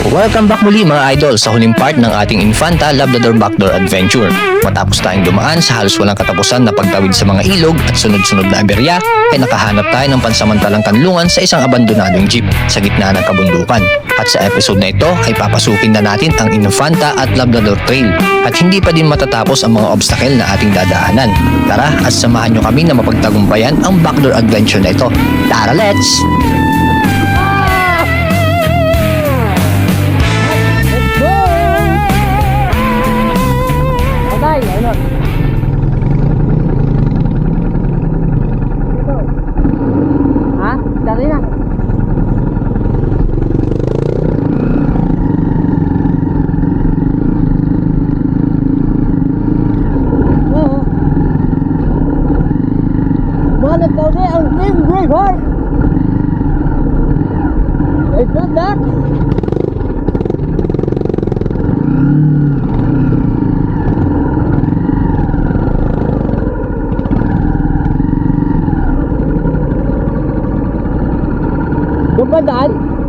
Welcome back muli mga idol sa huling part ng ating Infanta Labrador Backdoor Adventure. Matapos tayong dumaan sa halos walang katapusan na pagtawid sa mga ilog at sunod-sunod na aberya, ay nakahanap tayo ng pansamantalang kanlungan sa isang abandonadong jeep sa gitna ng kabundukan. At sa episode na ito ay papasukin na natin ang Infanta at Labrador Trail at hindi pa din matatapos ang mga obstacle na ating dadaanan. Tara at samahan nyo kami na mapagtagumpayan ang backdoor adventure na ito. Tara, let's!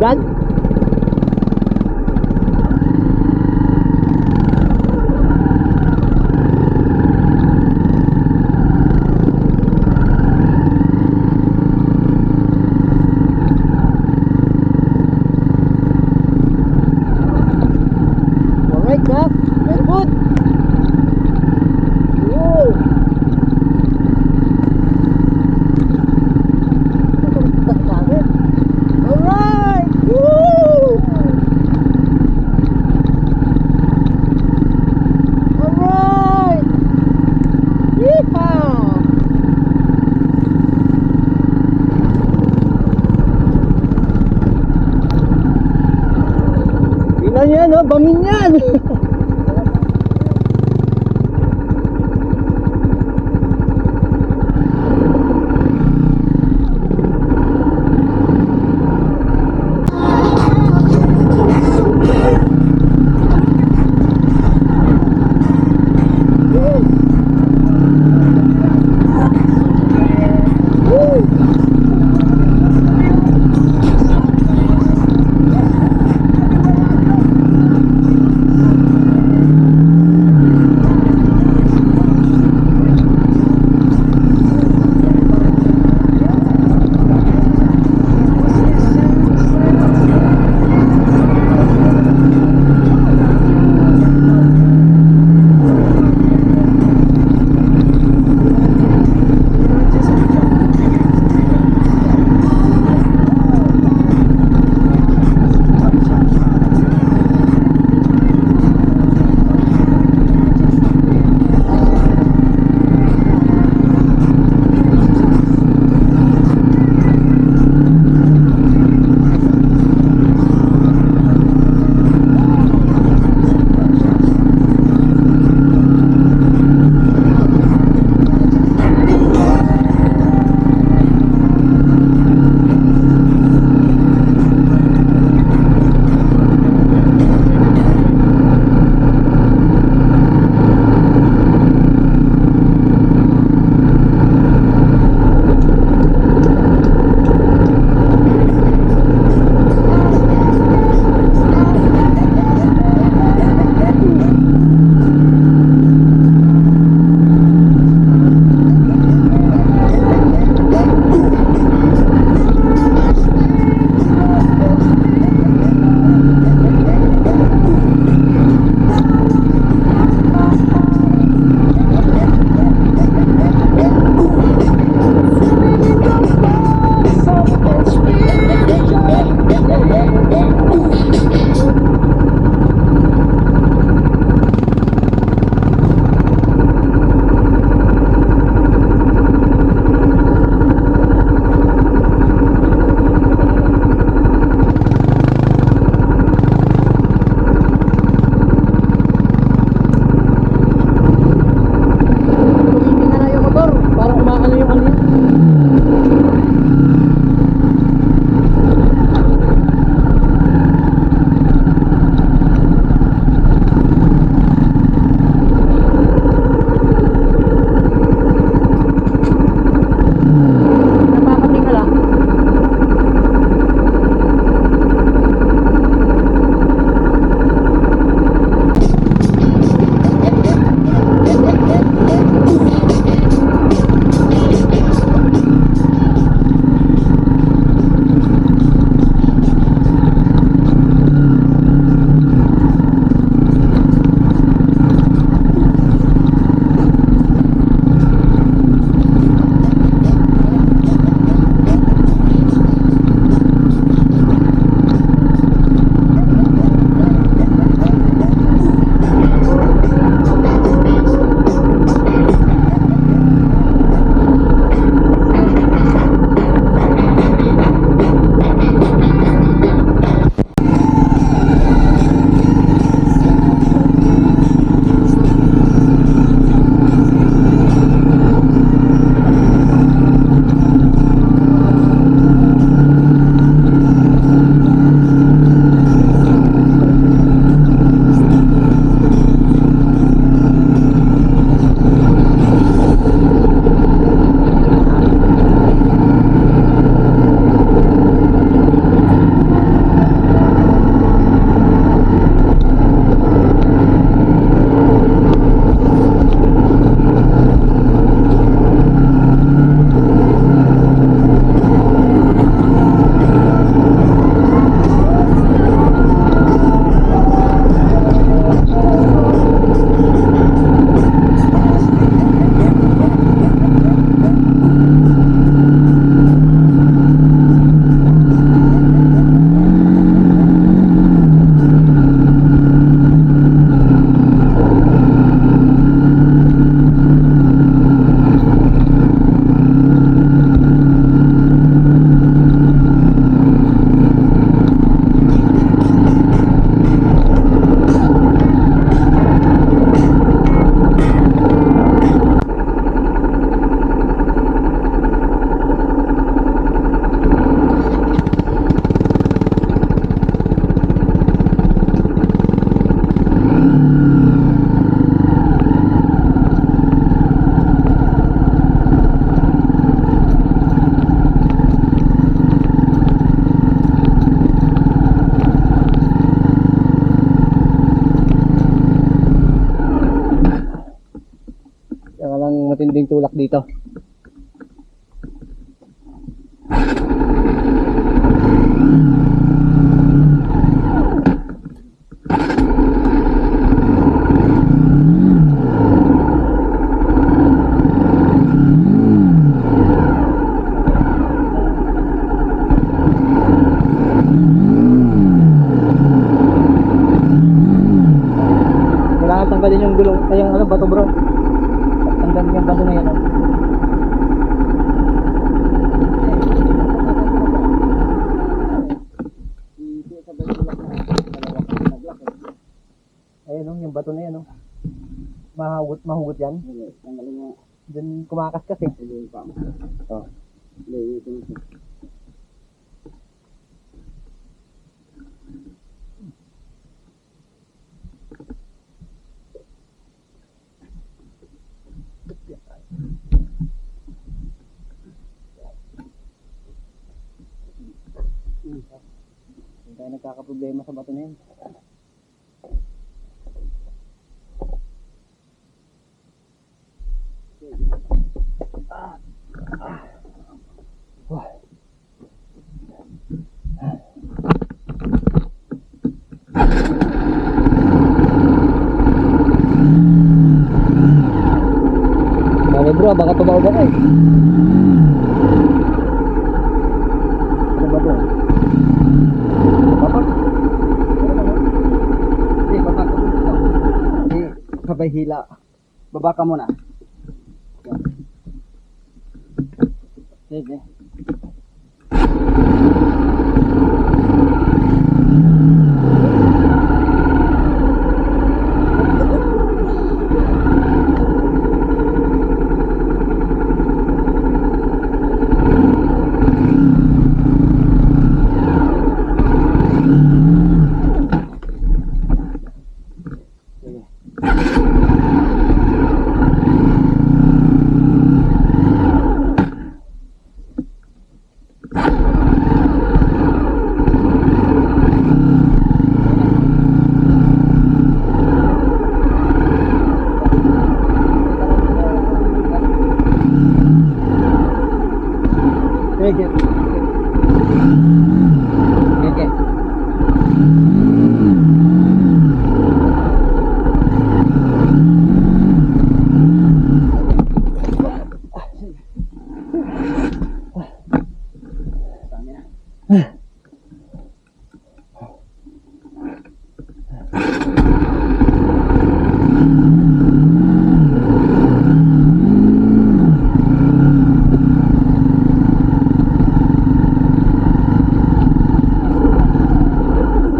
Dan? Alright, Doc. Very good. Whoa. Alright! Woo! Alright! Yeehaw! Tingnan yan, oh, bamin yan! pwedeng tulak dito. Kailangan tanggalin yung gulong, ay yung ano, bato bro. Tanggalin yung bato na yan. Ayun oh, yung bato na yan oh. Mahugot yan. Tanggalin mo. Diyan kumakaskas eh. Oh. Hindi tayo nagkakaproblema sa bato na yan. Dami bro, baka tumaob ako eh. Ano ba to? Bapak? Hindi, bapak. Hindi, sabay hila. Baba ka muna. Sige. Sige. Sige.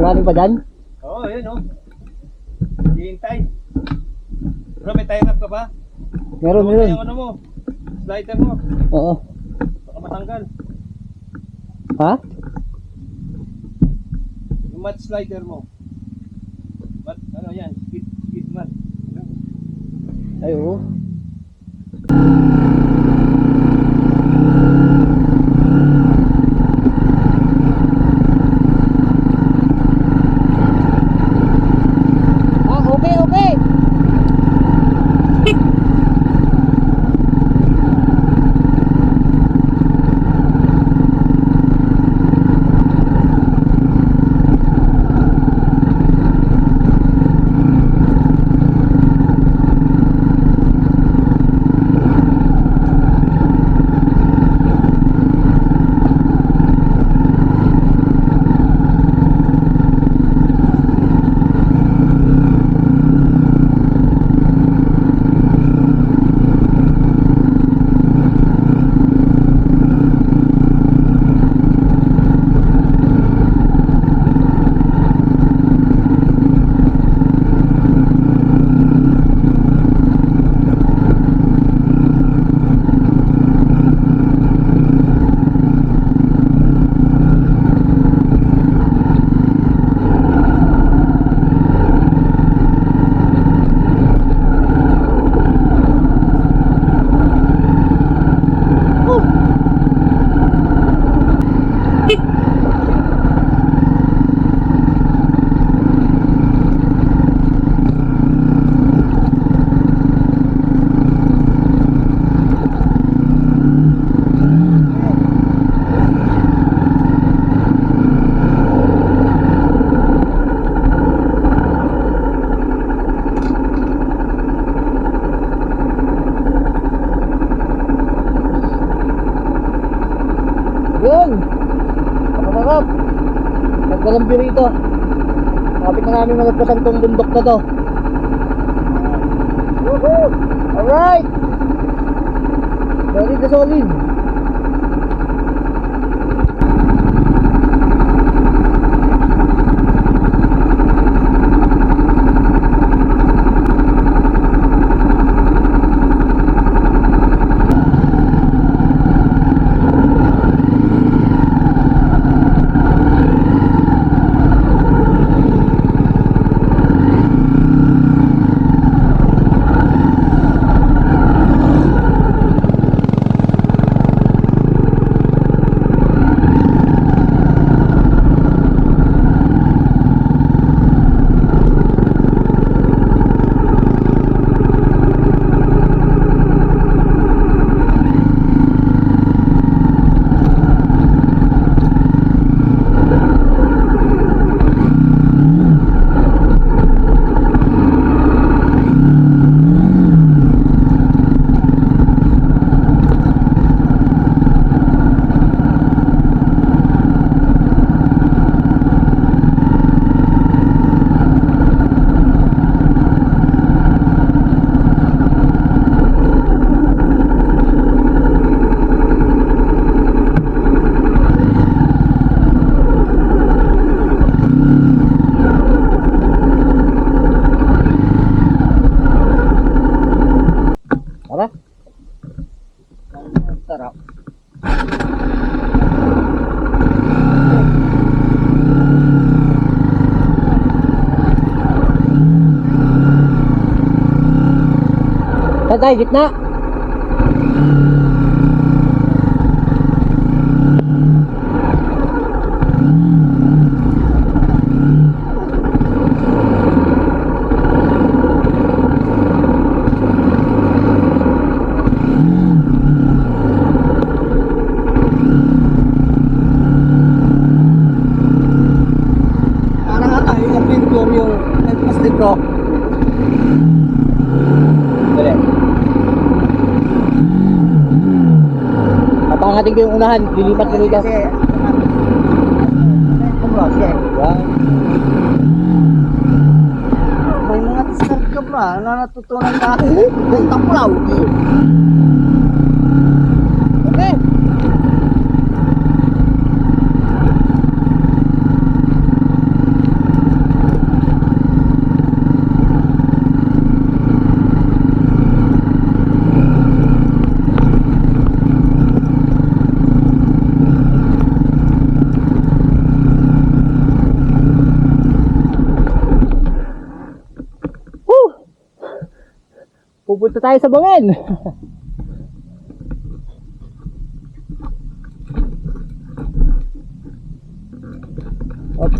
Maraming pa dyan? Oo, yun o. Hihintay. Bro, may tie up ka ba? Meron, Baka meron. yung ano mo, slider mo. Oo. Baka matanggal. Ha? Yung mat slider mo. Mat, ano yan, skid mat. Ay, oo. Okay, okay. namin malagpasan tong bundok na to. Woohoo! Alright! Solid na solid. Tara. Sarap. Tatay, gitna. Ko. Dali. Papangating ko yung unahan, lilipat ko dito. May mga t-shirt ka ba na natutunan natin? May taplaw. Okay. Pupunta tayo sa bangin. Op.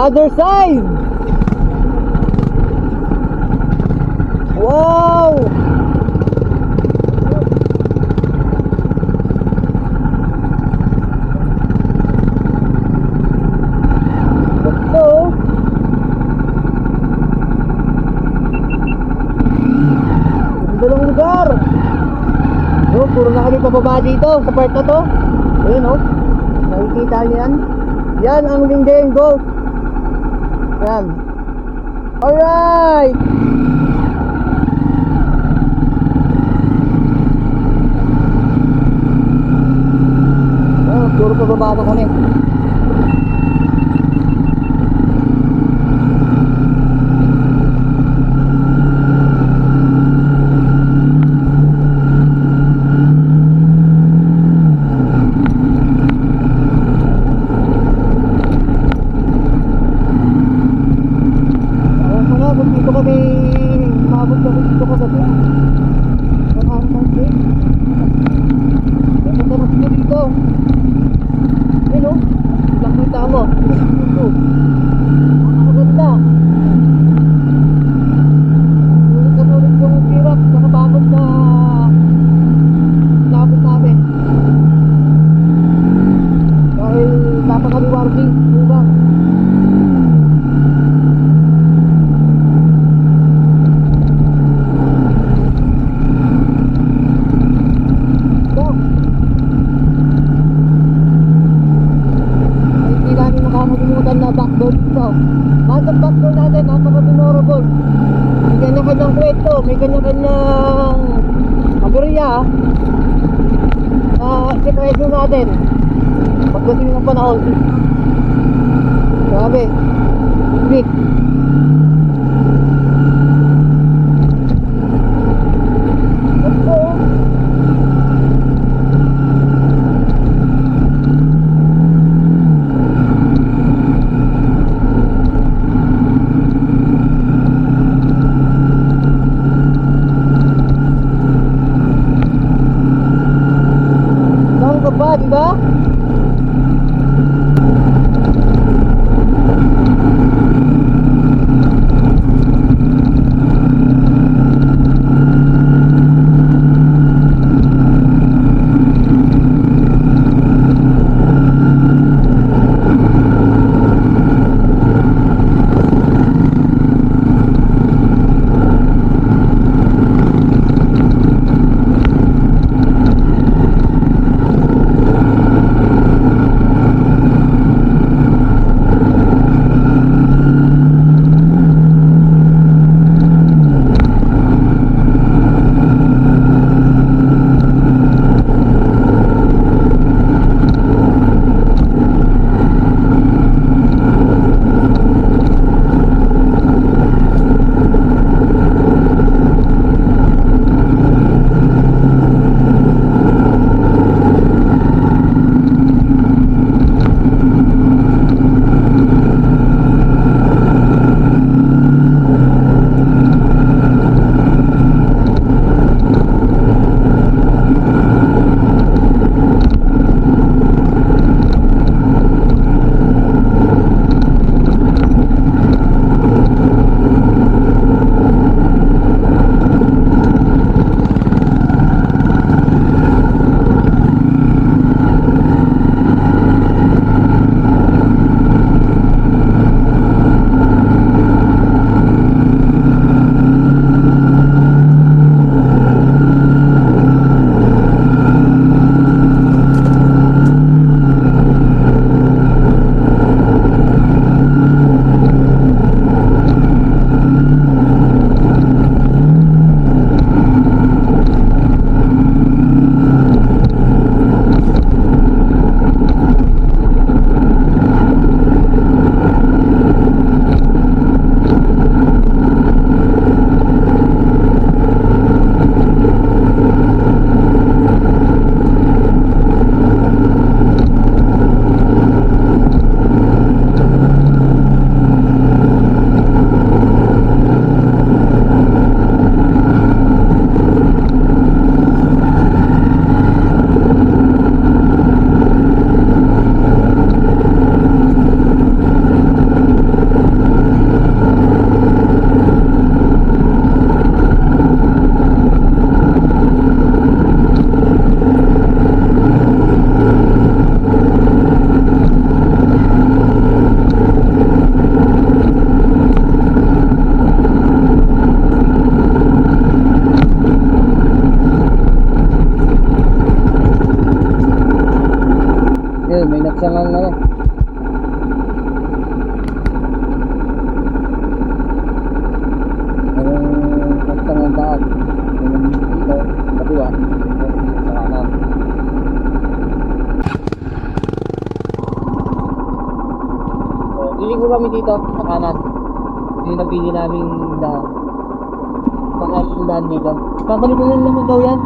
Other side. Wow. Ito. Dalawang lugar. No, puro na kami pababa dito sa part na to. Ayun, no. Nakikita niyo yan? Yan ang Lingayen Golf. Yan. Alright. Oh, puro pababa pa kami. Dito kami umabot na rin dito kagabi. Nakakasay. May sarap na dito. Ayun o. Lang kita mo. Ito. Nakakaganda. Sulit yung hirap. Nakababot na labot namin. Dahil napaka-rewarding. Diba? Hindi namin makakalimutan na backdoor dito. Lahat ng backdoor natin, napaka-memorable. May kanya-kanyang kwento, may kanya-kanyang aberya. Sikreto natin. Pagdating ng panahon. Grabe. Big. Let's go. Saan ka ba, di ba? Sangang ano. Ang sangang daan. Yung dito, kaliwa. Sa kanan. So, iliko kami dito sa kanan. Yung napili namin daan. Bakit yung daan dito? Papalimunan naman daw yan.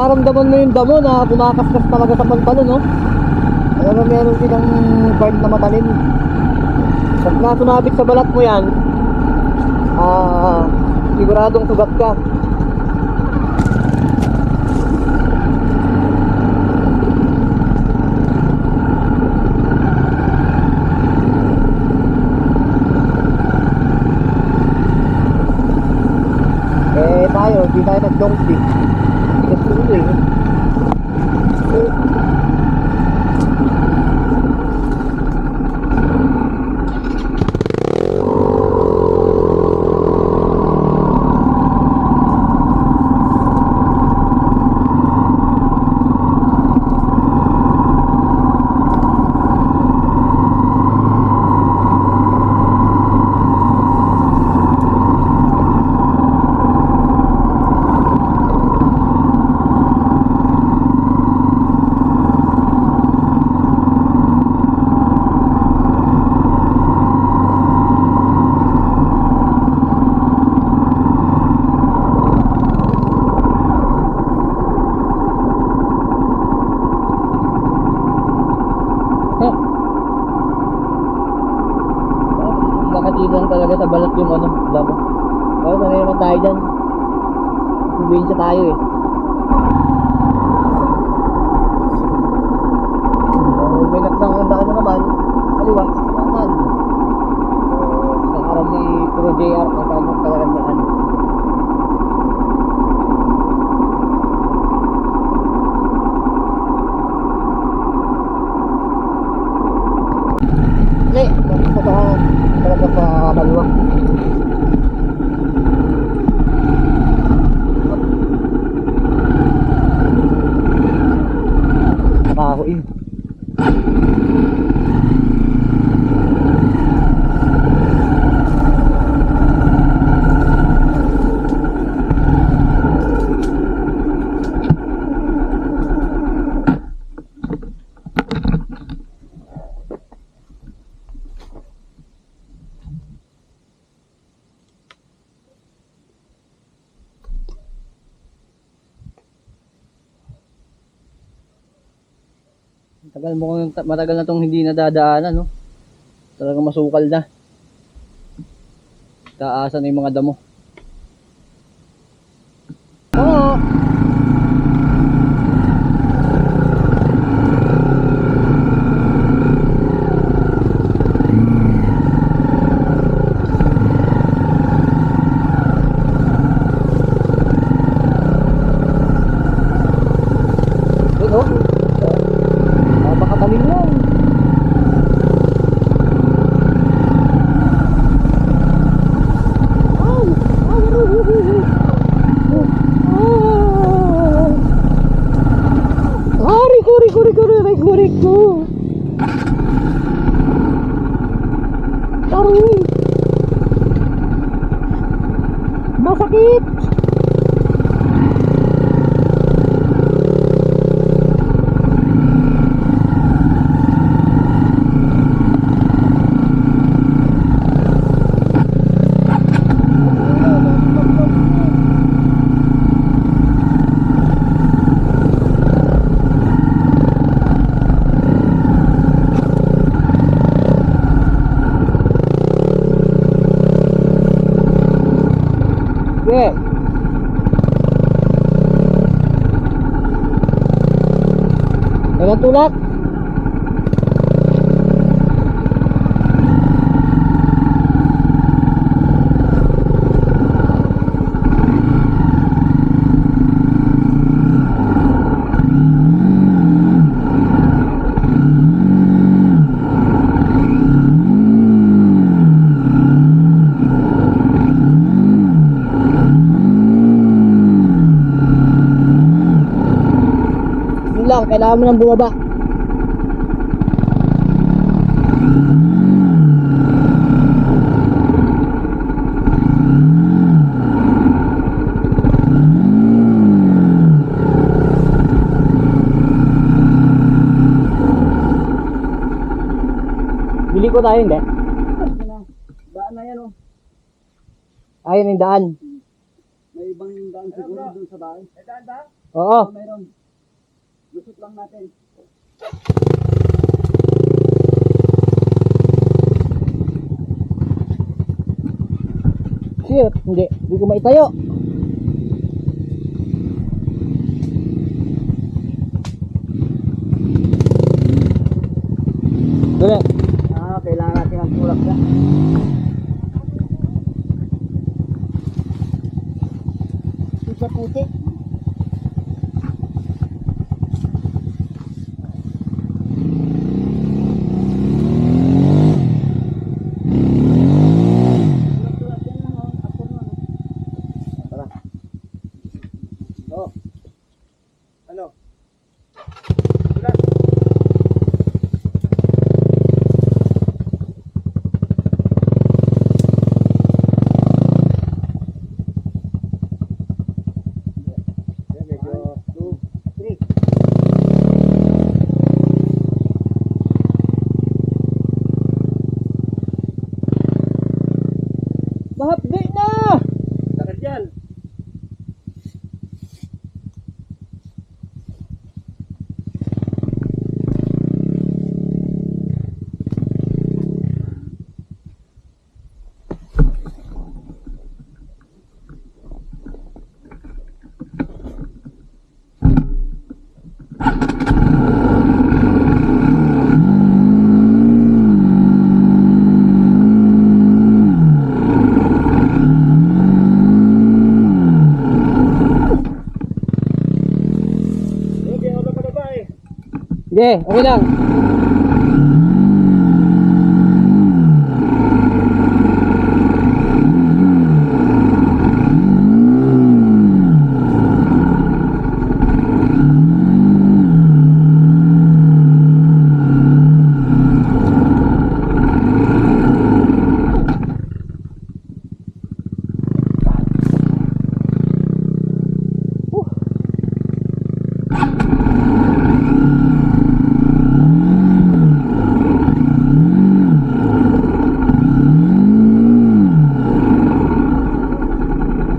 nararamdaman mo yung damo na kumakaskas talaga sa pantalon, no? Alam mo, meron silang part na matalim. Pag nasunabit sa balat mo yan, siguradong sugat ka. Hindi tayo nag-long stick. Kasi ito eh. Nakatilang talaga sa balat yung ano, labo. Kaya sanay naman tayo dyan. Probinsya tayo eh. May nakasang ano naman, kaliwa, kanan. Nakaram ni Puro JR, kasama talaga daan. Hindi, talaga sa kaliwa. Nakahoin. Matagal na tong hindi nadadaanan, no? Talagang masukal na. Taasan na yung mga damo. Oo. Masakit. Yeah. Walang tulak. Lang, kailangan mo nang bumaba. Bili ko tayo, hindi? Daan na yan, oh. Ayun yung daan. May ibang daan siguro dun sa daan. May daan ba? Oo. Mayroon. Lusot lang natin. Shit, hindi ko maitayo. Dali. Kailangan natin ang tulak niya. Isa puti. Oh. Ano? Mahapdi na! Sakit yan. Okay, ako pa ba eh. Sige, okay lang.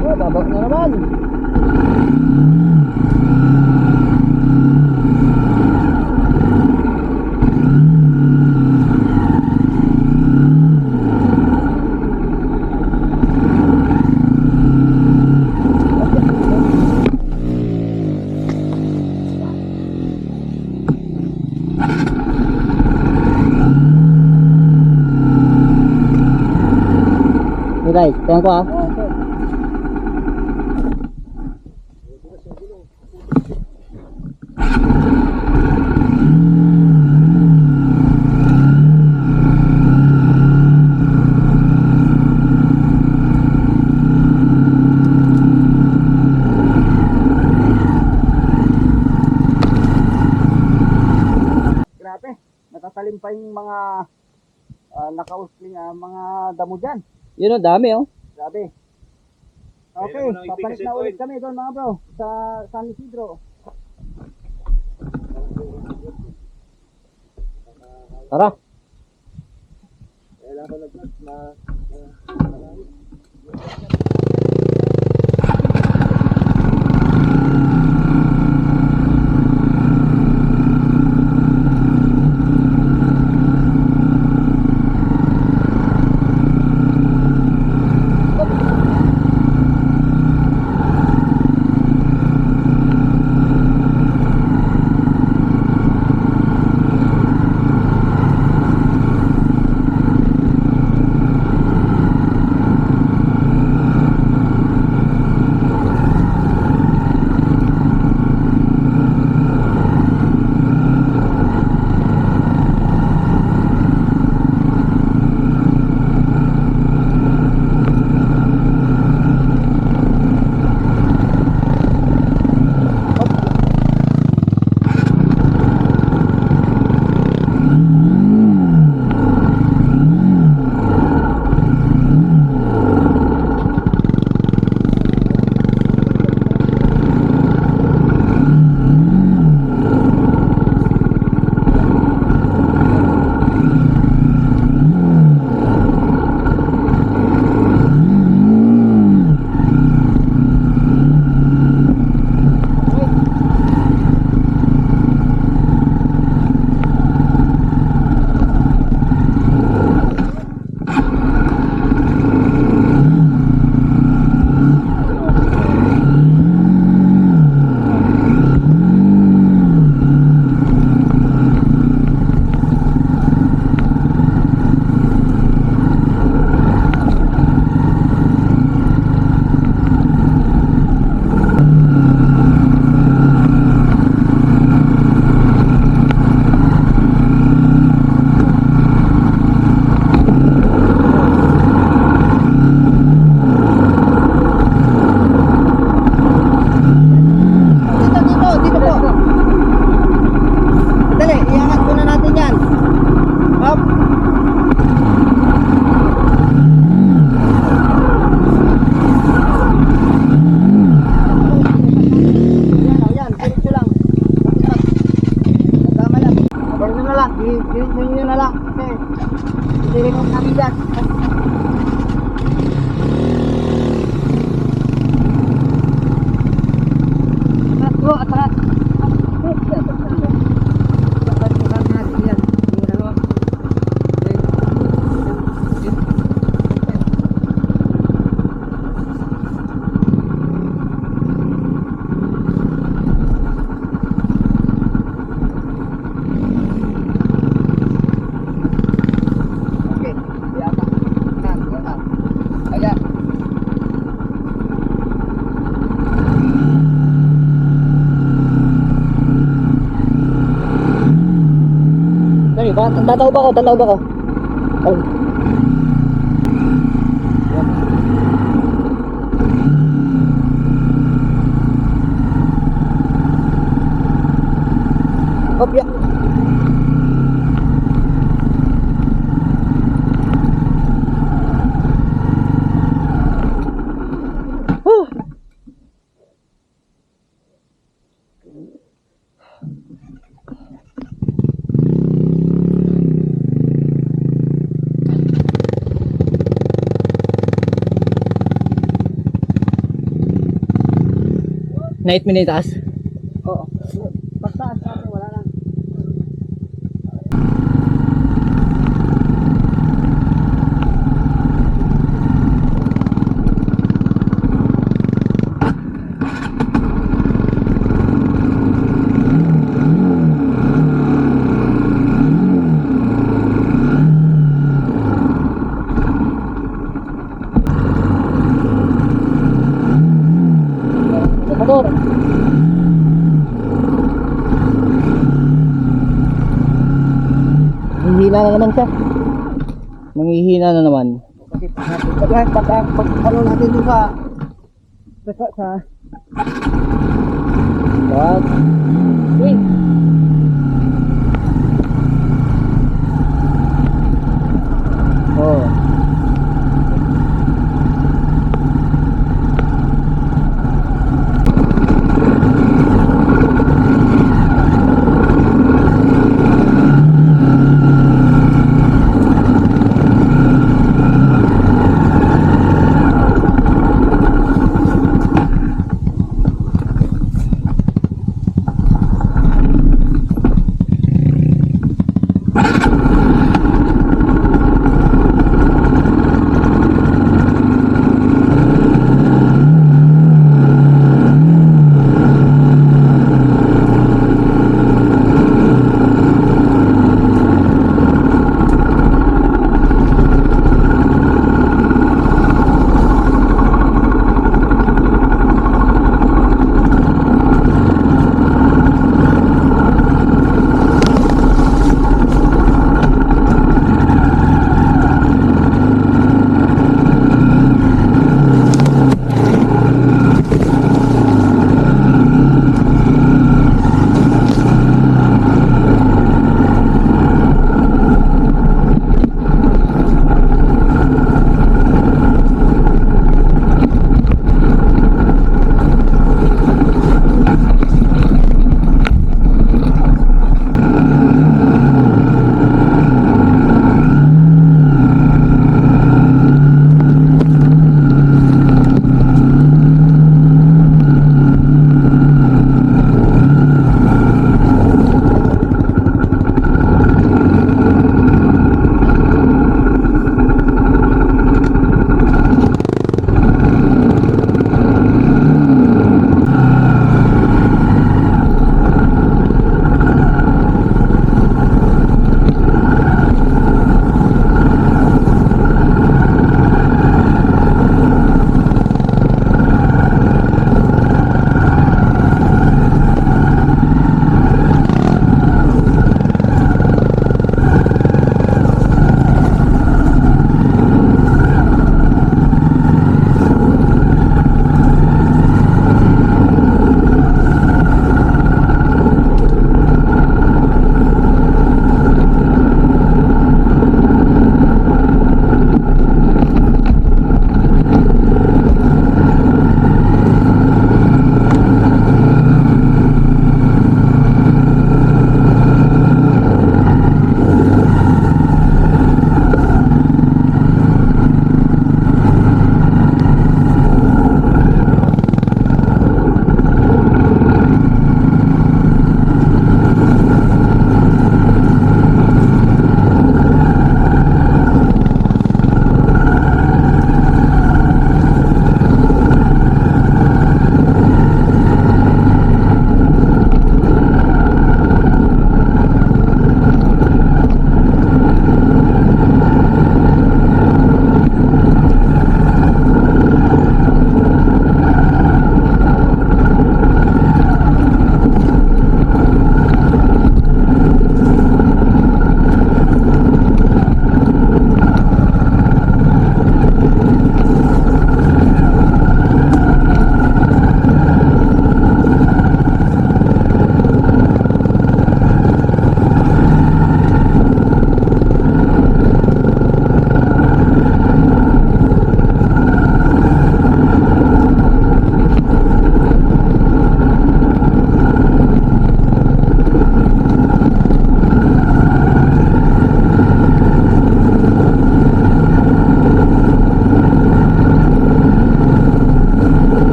Oh, babak na naman. Right, tingnan ko ah. Grabe. Natatalim pa yung mga nakausling mga damo dyan. Yun ang dami oh. Grabe. Okay, Kailangan mo nang papalit i-fix na ito, ulit eh. kami doon mga bro sa San Isidro. Tara. Kailangan ko nag-vlog na Ayun na lang. Yun na lang. Okay. Hindi ko namin dyan. Atras bro, atras. Okay, yata. Yata. Ayan. Sorry, tataw ba ko? Tataw ba ko? Oh. Hop, ya. Huh. Night minitaas. Oo. Pagtaas natin, wala lang. Motor. Nanghihina na naman siya. Nanghihina na naman. Pag ano natin dun sa Wag. Uy. Oh.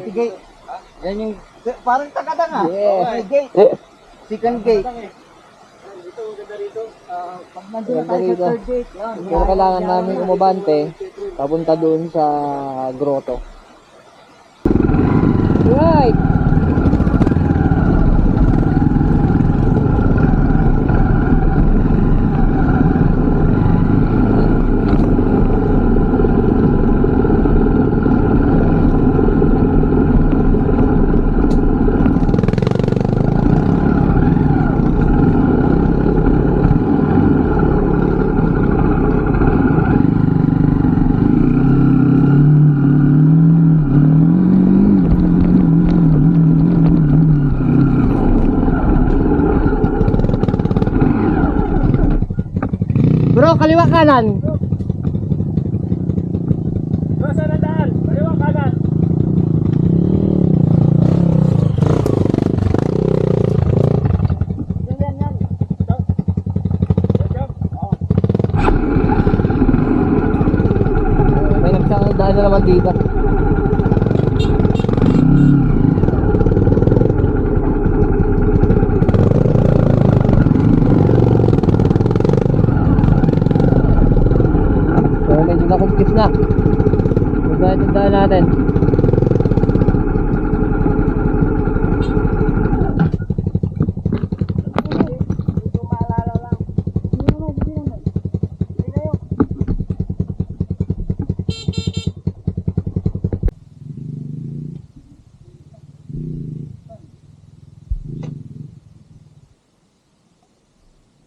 si gate. Yan yung, parang tagadang ah. Yeah. May gate. Second gate. Pag nandun na tayo sa third gate, yan. Pero kailangan namin umabante papunta doon sa grotto. Right! Bro, kaliwa kanan. Saan ang daan? Kaliwang kanan. May nagsakadaan na naman dito. So medyo nakumpis na. Magdaan natin.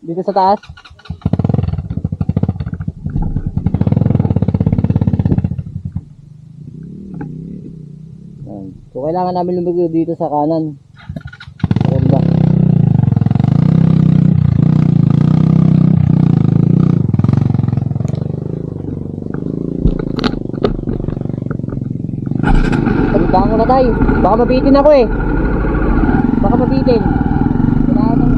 Dito sa taas. Ayan. So kailangan namin lumagay dito sa kanan. Ganda. Palitaan ko na tayo. Baka mabitin ako eh. Baka mabitin. Kailangan ng...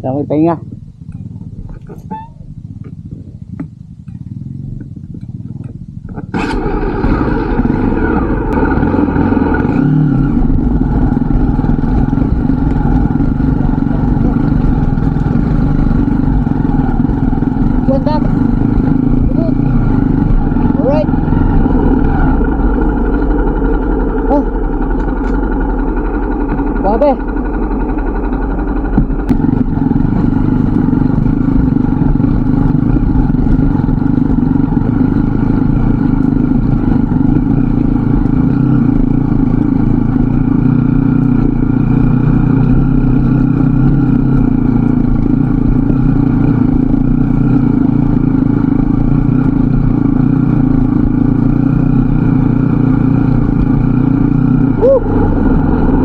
Kailangan ipahinga. One back. Alright. Oh. Grabe.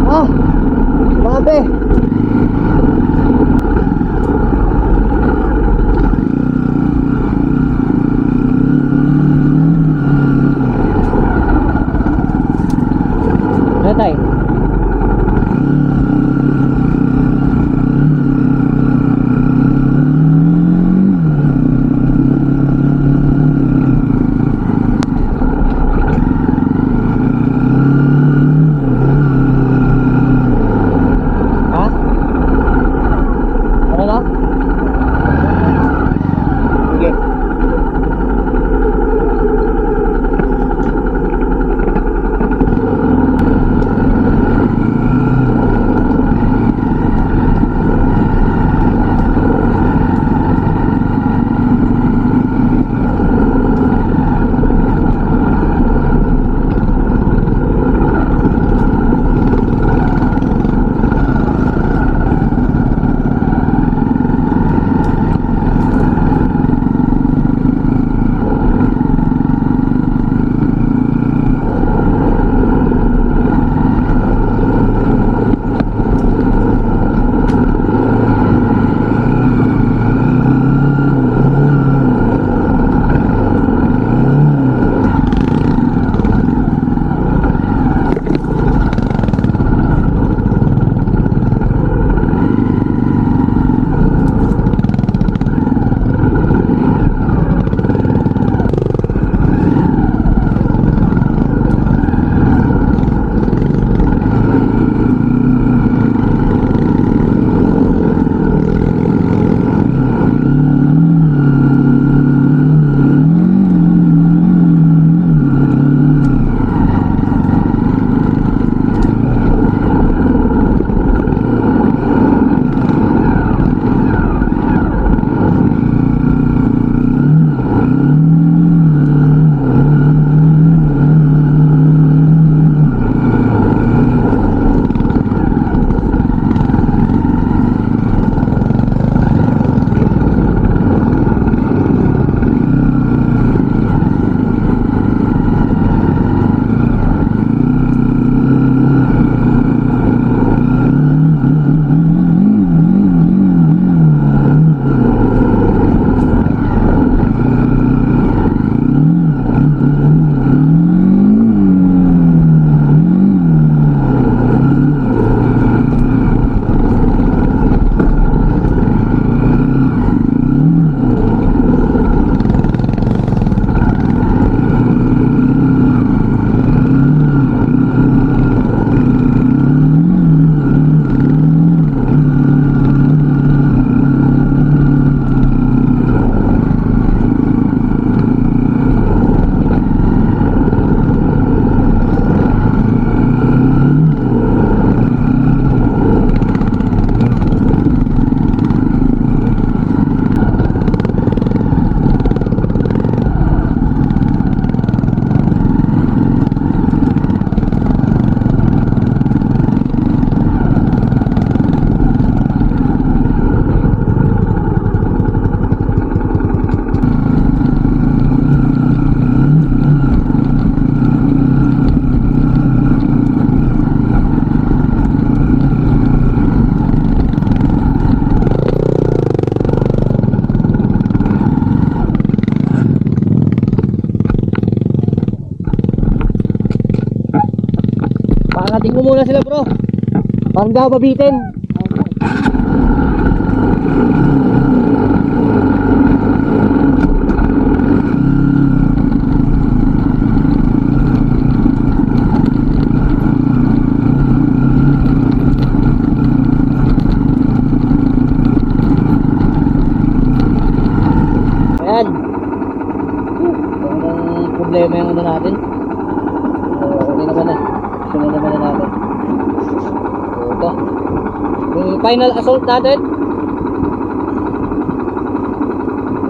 Ah, grabe. Natay. Ha? muna sila bro. Parang di ako mabitin. Ayan. Ang problema yung ano natin. Okay naman na. Sunod naman na natin. So, ito. Yung final assault natin.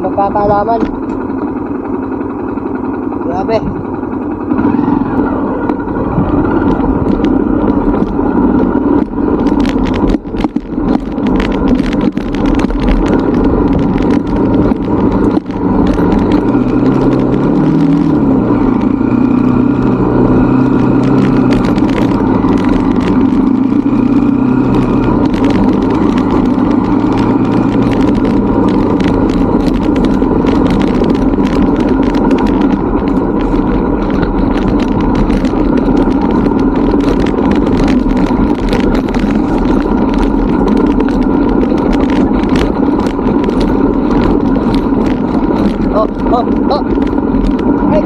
Magkakaalaman. Grabe. Oh. Hey.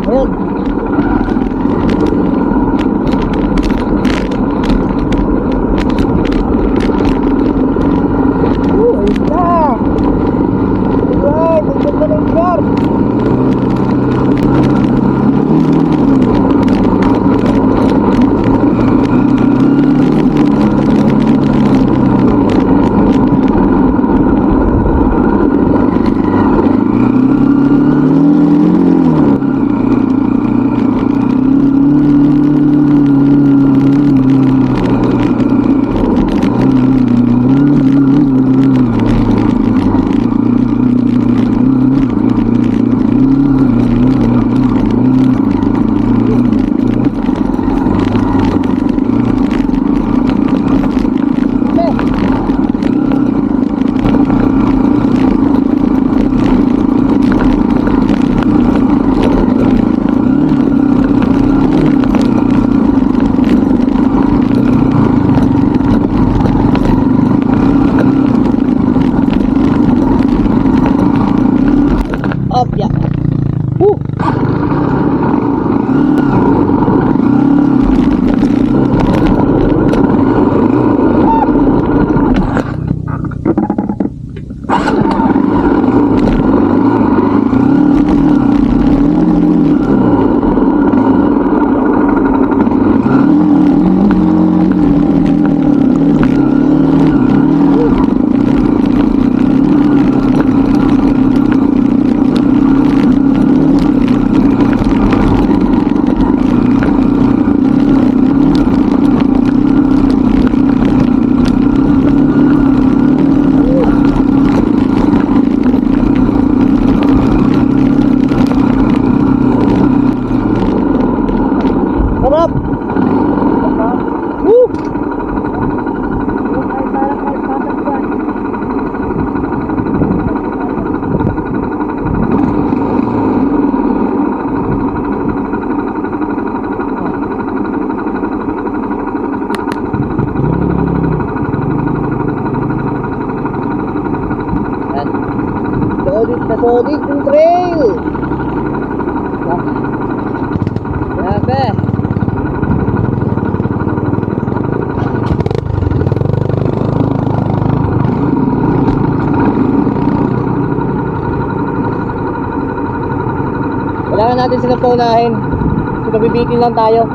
Ayan. Ayun na. Alright, ang ganda ng lugar. Up, yeah. Woo! Sarap! Woo! Yan. Solid na solid yung trail! Grabe! Kailangan natin silang paunahin. So, nabibitin lang tayo.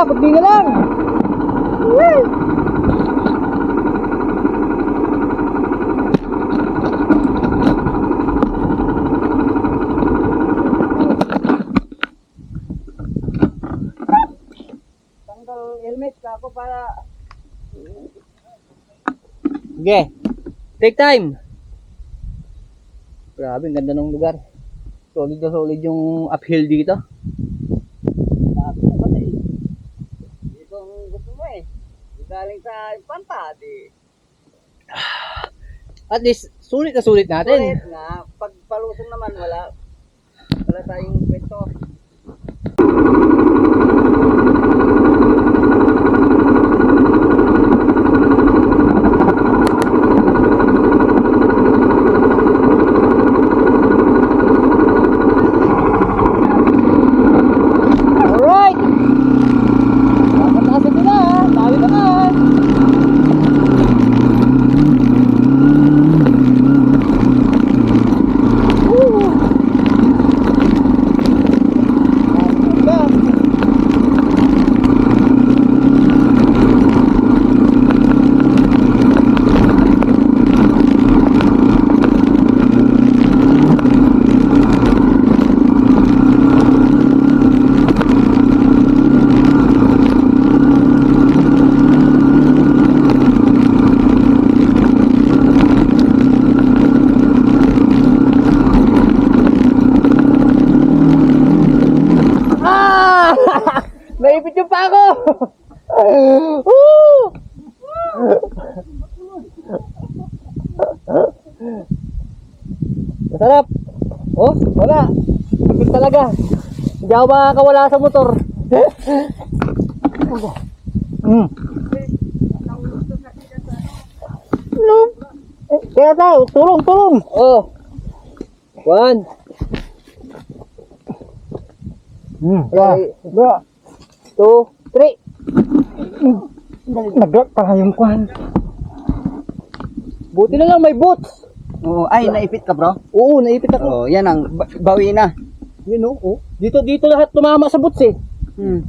Pagdi na lang. ako para... Sige. Take time. Grabe, ang ganda ng lugar. Solid na solid yung uphill dito. Sabi ko kasi, ito ang gusto mo eh. Galing sa Infanta, di. At least, sulit na sulit natin. Ulit nga, pag palusong naman, wala tayong kwento. Alright! Nakatasin nila ha. Tayo naman. Woo! Ganda. Ah! Naipit yung pa ako! Woo! Masarap! Oh, wala! Ipit talaga! Hindi ako makakawala sa motor! No. Kaya tayo, tulong, tulong! Oh! 1 Okay. 2, 3. Nag-lock pa yung kwan. Buti na lang may boots. Oh, ay, naipit ka bro? Oo, naipit ako. Oh, yan ang bawi na. Yun oh. Dito lahat tumama sa boots eh.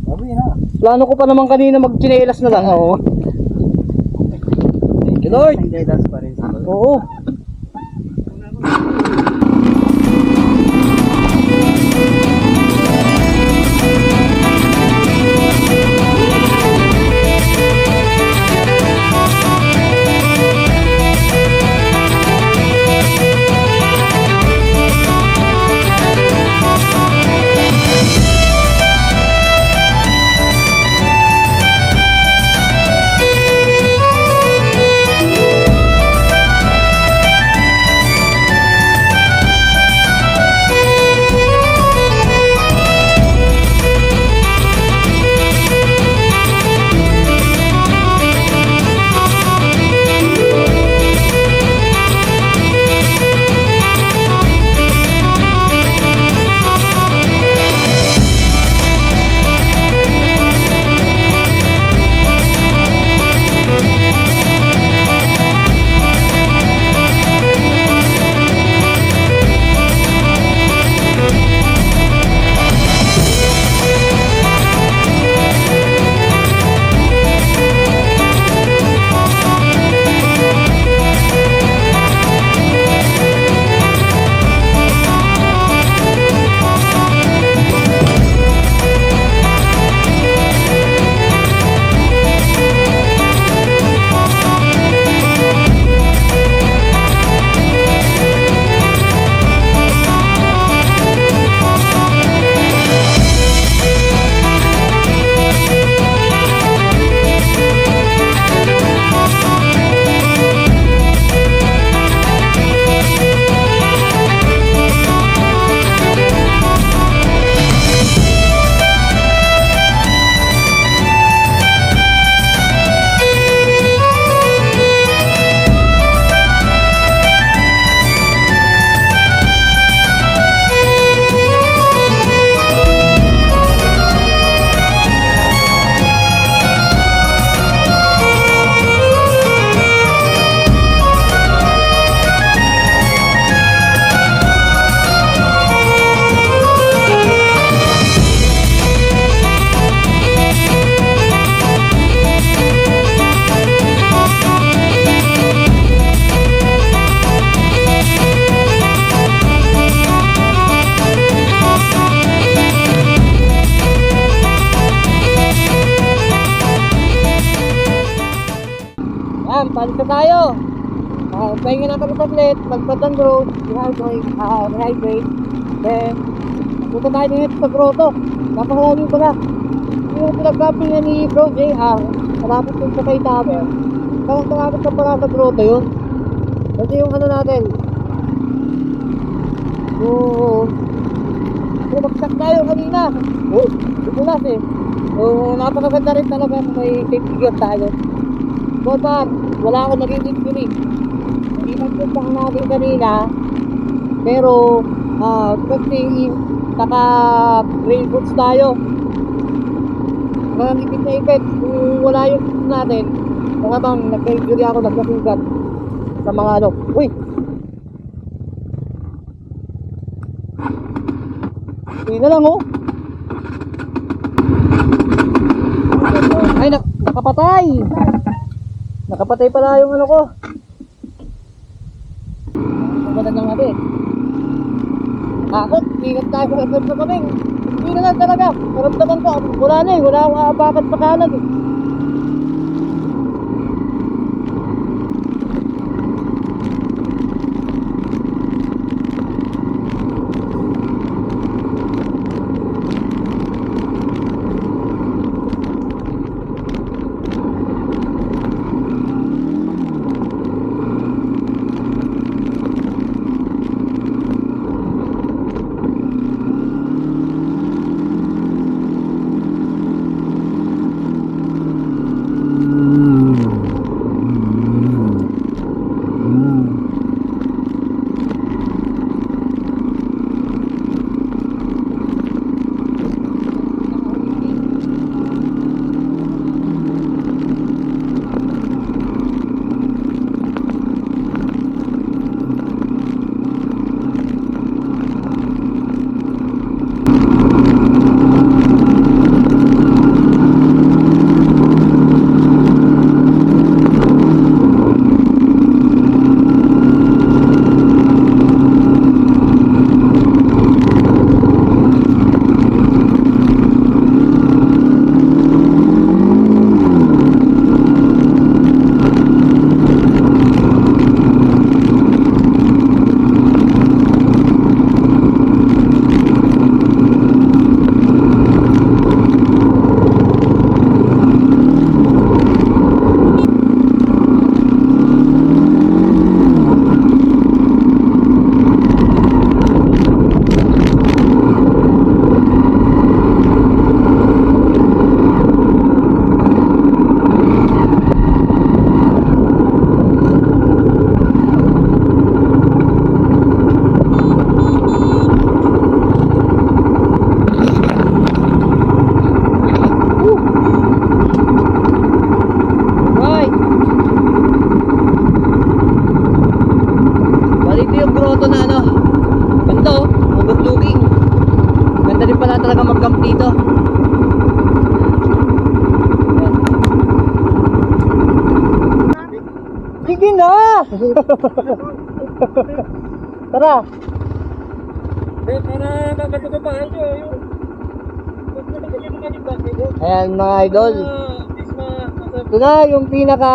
Bawi na. Plano ko pa naman kanina magchinelas na lang. Oo. Thank you Lord. Ang guidance pa rin sa Oo. alis na tayo. Pahinga na kami saglit, magpad ng growth, rehydrate. Then, punta tayo dito sa grotto. Napakalaming pala. Yung pinag-camping niya ni Bro JR, malapit yung sa kay Taber. Malapit na pala sa grotto yun. Kasi yung ano natin, bumagsak tayo kanina. Dulas eh. So, napakaganda rin talaga kung may safety gear tayo. So far, wala akong naging injury. Pinagpuntahan natin kanina, pero kasi naka-rail boots tayo. Maraming na effect. Kung wala yung boots natin, mga bang nagka-injury ako, nagkasugat sa mga ano. Uy! Hindi na lang oh. Ay, nakapatay. Nakapatay pala yung ano ko. Maganda ng natin. Takot, ingat tayo sa kaming. Hindi na lang talaga. Naramdaman ko, wala na eh. Wala akong aapakat sa kanan eh. Sige na! Tara! Ayan mga idol. Ito na yung pinaka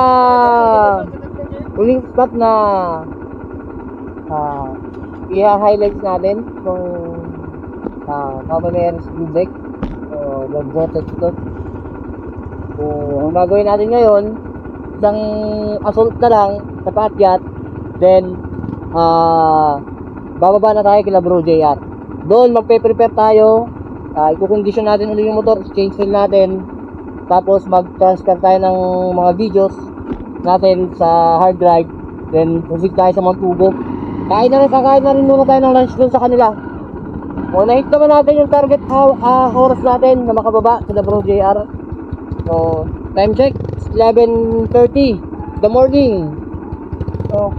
huling spot na i-highlights natin kung Caballeros Dubek o Lagbotet ito. So, ang gagawin natin ngayon, isang assault na lang sa patyat, then bababa na tayo kila Bro JR. Doon magpe-prepare tayo, i-condition natin ulit yung motor, change wheel natin, tapos mag-transfer tayo ng mga videos natin sa hard drive, then proceed tayo sa Mount Ugo. Kakain na rin muna tayo ng lunch doon sa kanila. O, na-hit naman natin yung target oras natin na makababa sa Bro JR. So, time check, 11:30 the morning. So,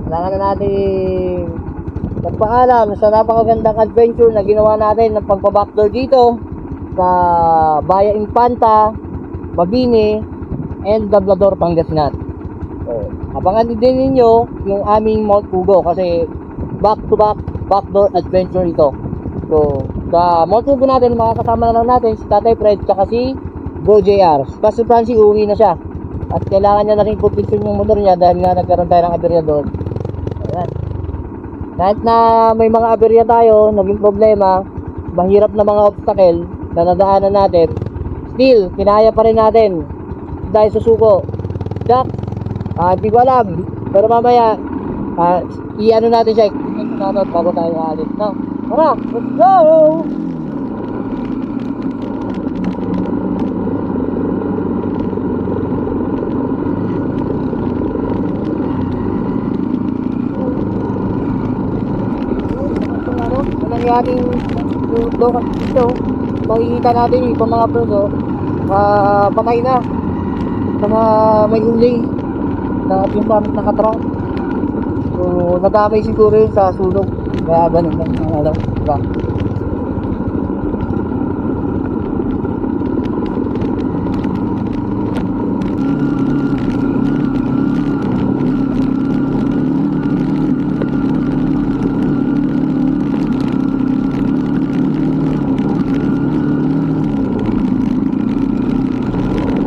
kailangan na natin magpaalam sa napakagandang adventure na ginawa natin ng pagpa-backdoor dito sa Baya Infanta, Mabini, and Labrador, Pangasinan. So, abangan din ninyo yung aming Mount Ugo kasi back-to-back backdoor adventure ito. So, sa Mount Ugo natin, makakasama na lang natin si Tatay Fred tsaka si Bro JR. Pastor Francie, uwi na siya. At kailangan niya na rin pupisin yung motor niya dahil nga nagkaroon tayo ng aberya doon. Ayan. Kahit na may mga aberya tayo, naging problema, mahirap na mga obstacle na nadaanan natin, still, kinaya pa rin natin dahil susuko. Jack, hindi ko alam, pero mamaya, i-ano natin siya, i-comment natin bago tayo alis, no? Tara, let's go! Nangyaring doon dito, makikita natin yung mga preso, patay na sa mga may huli na yung gamit na katrang. So, nadamay siguro yun sa sunog. Kaya ganun lang ang alam. Diba?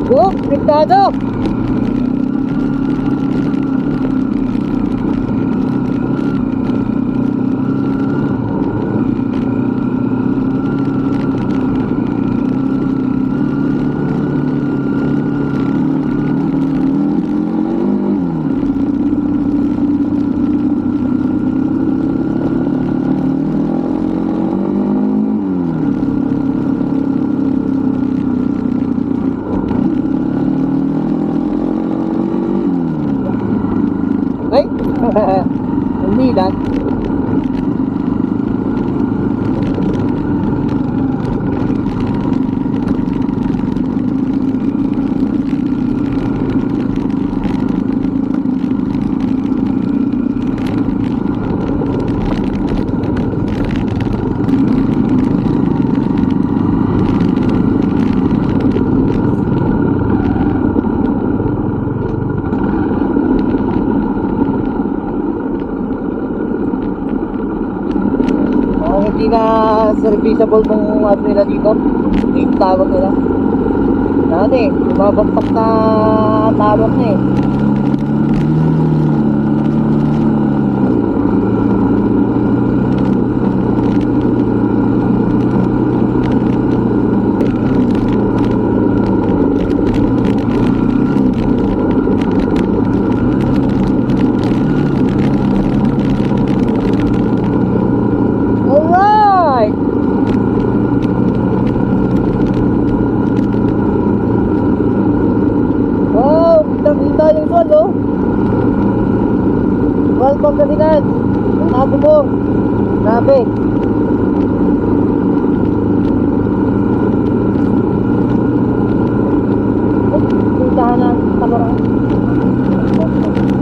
Go! Pintado! Ay! Hindi lang. Hindi na serviceable tong ano nila dito, yung tawag nila. Dati, bumabagpak na tawag na eh. Alright! Wow! Kita yung sol, oh! Welcome sa Dinan! Ang abo mo! Grabe! Oh, puntahan na sa barang.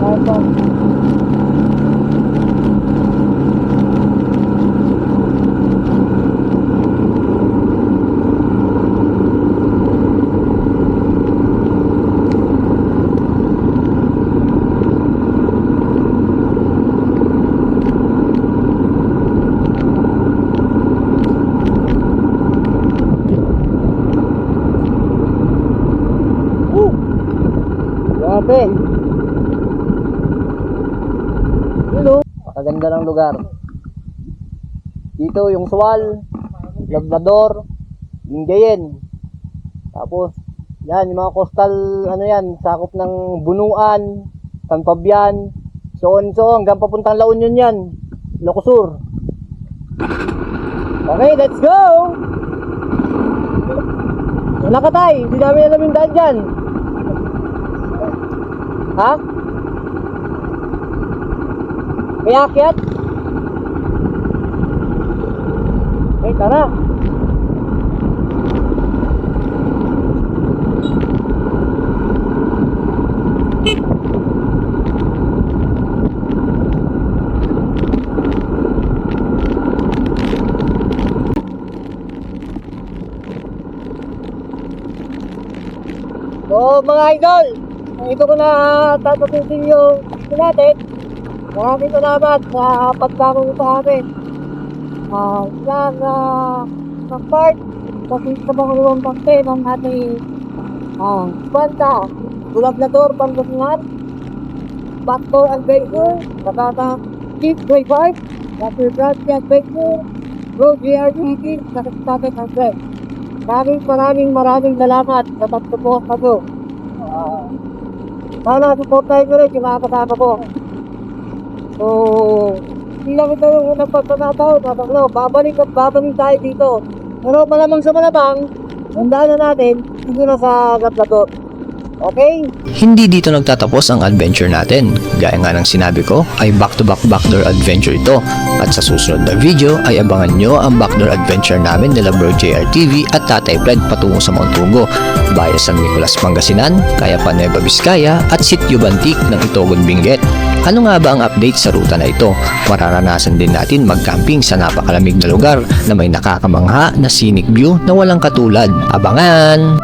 Welcome. Grabe. Hello. Makaganda ng lugar. Dito yung Sual, Labrador, Lingayen. Tapos yan yung mga coastal ano yan, sakop ng Bunuan, San Fabian, so on hanggang papuntang La Union yan. Ilocos Sur. Okay, let's go. Wala ka tay, hindi namin alam yung daan dyan. Ha? May akyat? Okay, tara. So mga idol, ito ko na tatapusin yung video natin. Maraming salamat sa pagdamong sa amin. Sa part, kasi sa mga luwang parte ng ating banda, Labrador, Pangasinan, Backdoor Adventure, Nakata, Chief Way Park, Dr. Bradley Adventure, Road GRTV, Nakasasakit ang Trek. Maraming salamat sa pagsupport sa to. Sana support tayo ko rin yung mga kasama ko. So, hindi lang ito yung unang pagkakataon. Babalik tayo dito. Pero malamang sa malamang, handa na natin, hindi na sa Labrador. Okay? Hindi dito nagtatapos ang adventure natin. Gaya nga ng sinabi ko, ay back-to-back backdoor adventure ito. At sa susunod na video ay abangan nyo ang backdoor adventure namin nila Bro JRTV at Tatay Fred patungo sa Mount Rugo, Bayan San Nicolas, Pangasinan, Kayapan, Nueva Vizcaya at Sitio Bantik ng Itogon, Benguet. Ano nga ba ang update sa ruta na ito? Mararanasan din natin mag-camping sa napakalamig na lugar na may nakakamangha na scenic view na walang katulad. Abangan!